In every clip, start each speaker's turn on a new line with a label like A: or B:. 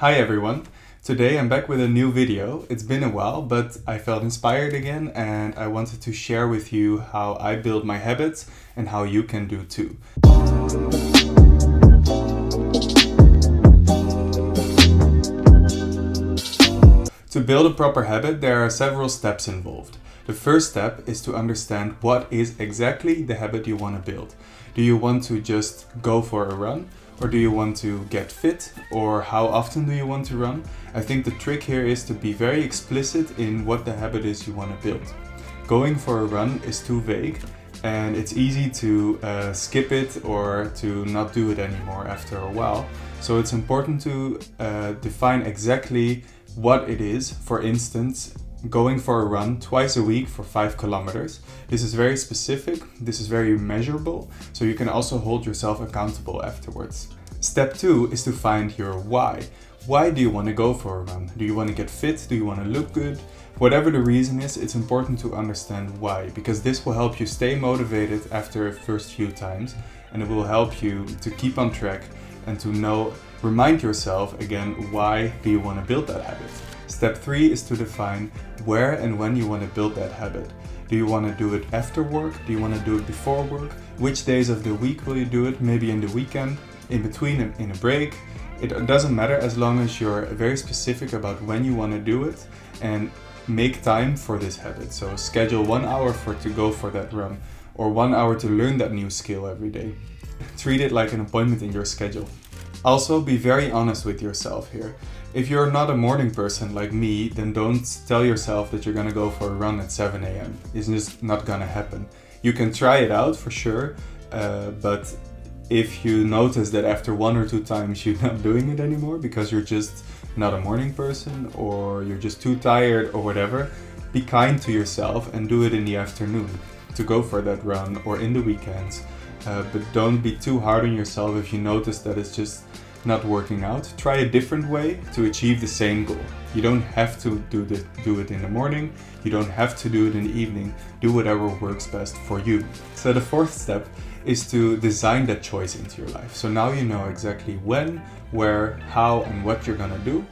A: Hi everyone! Today I'm back with a new video. It's been a while, but I felt inspired again and I wanted to share with you how I build my habits and how you can do too. To build a proper habit, there are several steps involved. The first step is to understand what is exactly the habit you want to build. Do you want to just go for a run? Or do you want to get fit? Or how often do you want to run? I think the trick here is to be very explicit in what the habit is you want to build. Going for a run is too vague and it's easy to skip it or to not do it anymore after a while. So it's important to define exactly what it is. For instance, going for a run twice a week for 5 kilometers. This is very specific, this is very measurable, so you can also hold yourself accountable afterwards. Step 2 is to find your why. Why do you want to go for a run? Do you want to get fit? Do you want to look good? Whatever the reason is, it's important to understand why, because this will help you stay motivated after the first few times, and it will help you to keep on track and to remind yourself again, why do you want to build that habit? Step 3 is to define where and when you want to build that habit. Do you want to do it after work? Do you want to do it before work? Which days of the week will you do it? Maybe in the weekend, in between, in a break. It doesn't matter as long as you're very specific about when you want to do it and make time for this habit. So schedule 1 hour to go for that run or 1 hour to learn that new skill every day. Treat it like an appointment in your schedule. Also, be very honest with yourself here. If you're not a morning person like me, then don't tell yourself that you're gonna go for a run at 7 a.m. It's just not gonna happen. You can try it out for sure, but if you notice that after 1 or 2 times you're not doing it anymore because you're just not a morning person or you're just too tired or whatever, be kind to yourself and do it in the afternoon to go for that run or in the weekends. But don't be too hard on yourself if you notice that it's just not working out. Try a different way to achieve the same goal. You don't have to do it in the morning. You don't have to do it in the evening. Do whatever works best for you. So the fourth step is to design that choice into your life. So now you know exactly when, where, how, and what you're gonna do.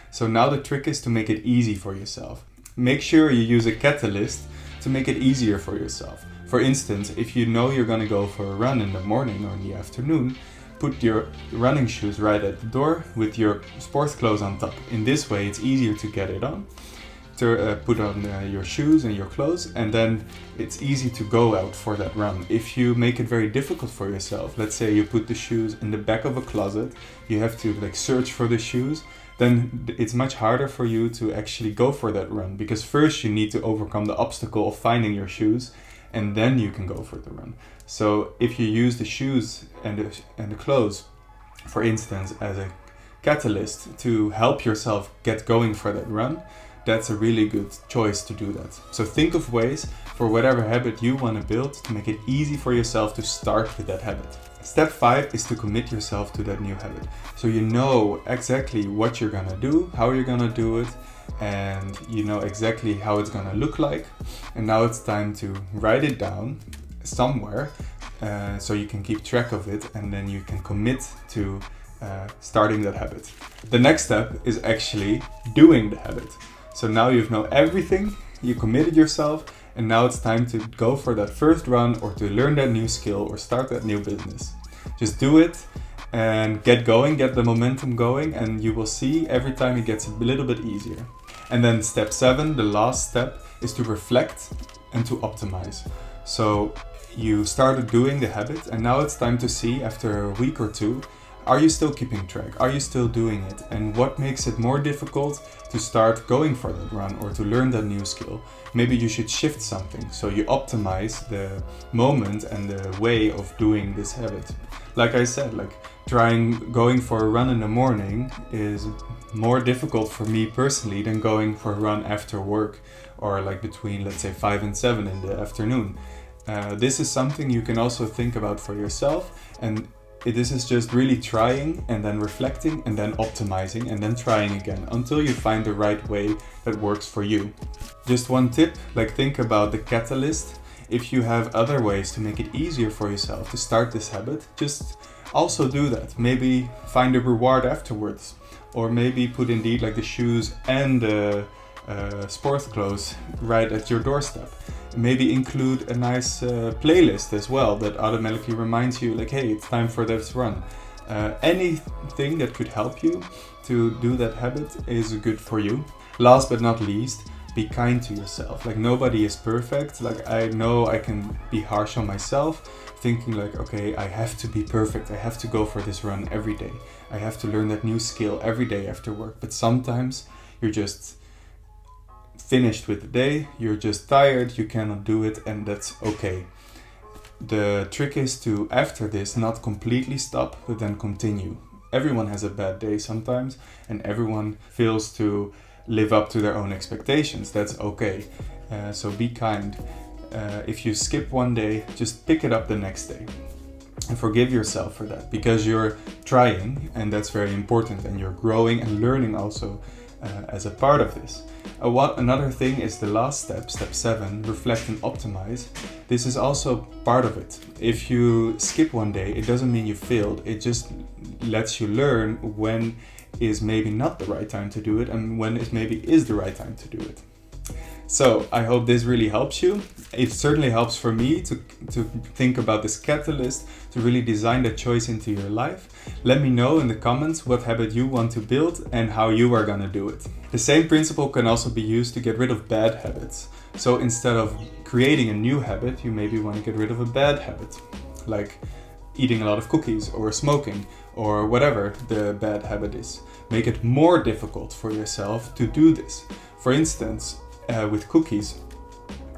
A: So now the trick is to make it easy for yourself. Make sure you use a catalyst to make it easier for yourself. For instance, if you know you're gonna go for a run in the morning or in the afternoon, put your running shoes right at the door with your sports clothes on top. In this way, it's easier to get it on, to put on your shoes and your clothes, and then it's easy to go out for that run. If you make it very difficult for yourself, let's say you put the shoes in the back of a closet, you have to search for the shoes, then it's much harder for you to actually go for that run, because first you need to overcome the obstacle of finding your shoes, and then you can go for the run. So if you use the shoes and the clothes, for instance, as a catalyst to help yourself get going for that run, that's a really good choice to do that. So think of ways for whatever habit you want to build to make it easy for yourself to start with that habit. Step 5 is to commit yourself to that new habit. So you know exactly what you're gonna do, how you're gonna do it, and you know exactly how it's gonna look like. And now it's time to write it down somewhere so you can keep track of it, and then you can commit to starting that habit. The next step is actually doing the habit. So now you know everything, you committed yourself, and now it's time to go for that first run or to learn that new skill or start that new business. Just do it and get going, get the momentum going, and you will see every time it gets a little bit easier. And then step 7, the last step, is to reflect and to optimize. So you started doing the habit, and now it's time to see after a week or 2, are you still keeping track? Are you still doing it? And what makes it more difficult to start going for that run or to learn that new skill? Maybe you should shift something so you optimize the moment and the way of doing this habit. Like I said, going for a run in the morning is more difficult for me personally than going for a run after work or between, let's say, 5 and 7 in the afternoon. This is something you can also think about for yourself, and this is just really trying and then reflecting and then optimizing and then trying again until you find the right way that works for you. Just one tip, think about the catalyst. If you have other ways to make it easier for yourself to start this habit, just also do that. Maybe find a reward afterwards. or maybe put indeed like the shoes and the sports clothes right at your doorstep. Maybe include a nice playlist as well that automatically reminds you like, hey, it's time for this run. Anything that could help you to do that habit is good for you. Last but not least, be kind to yourself. Like, nobody is perfect. Like, I know I can be harsh on myself, thinking like, okay, I have to be perfect. I have to go for this run every day. I have to learn that new skill every day after work. But sometimes you're just finished with the day, you're just tired, you cannot do it, and that's okay. The trick is to, after this, not completely stop, but then continue. Everyone has a bad day sometimes, and everyone fails to live up to their own expectations. That's okay. So be kind. If you skip one day, just pick it up the next day. And forgive yourself for that, because you're trying, and that's very important, and you're growing and learning also as a part of this. Another thing is the last step, step 7, reflect and optimize. This is also part of it. If you skip one day, it doesn't mean you failed. It just lets you learn when is maybe not the right time to do it and when it maybe is the right time to do it. So I hope this really helps you. It certainly helps for me to think about this catalyst, to really design that choice into your life. Let me know in the comments what habit you want to build and how you are gonna do it. The same principle can also be used to get rid of bad habits. So instead of creating a new habit, you maybe want to get rid of a bad habit, like eating a lot of cookies or smoking or whatever the bad habit is. Make it more difficult for yourself to do this. For instance, with cookies,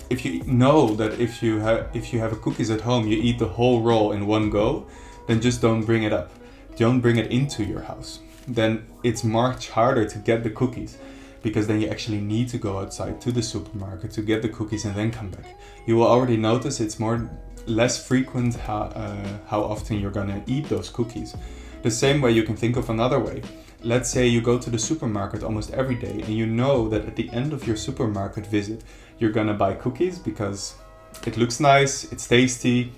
A: if you know that if you have a cookies at home, you eat the whole roll in one go, then just don't bring it up. Don't bring it into your house. Then it's much harder to get the cookies, because then you actually need to go outside to the supermarket to get the cookies and then come back. You will already notice it's less frequent how often you're gonna eat those cookies. The same way you can think of another way. Let's say you go to the supermarket almost every day and you know that at the end of your supermarket visit, you're gonna buy cookies because it looks nice, it's tasty,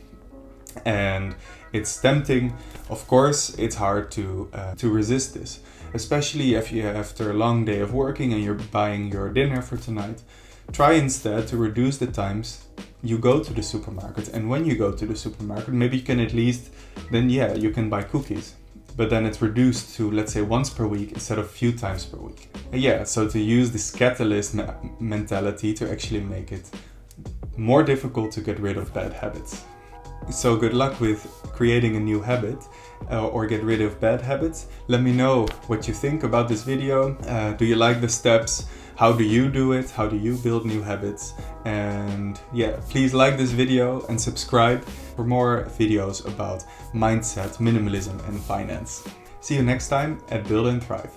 A: and it's tempting. Of course, it's hard to resist this, especially if you after a long day of working and you're buying your dinner for tonight. Try instead to reduce the times you go to the supermarket, and when you go to the supermarket, maybe you can at least, then yeah, you can buy cookies. But then it's reduced to, let's say, once per week instead of a few times per week. And yeah, so to use this catalyst mentality to actually make it more difficult to get rid of bad habits. So good luck with creating a new habit or get rid of bad habits. Let me know what you think about this video. Do you like the steps? How do you do it? How do you build new habits? And yeah, please like this video and subscribe for more videos about mindset, minimalism, and finance. See you next time at Build and Thrive.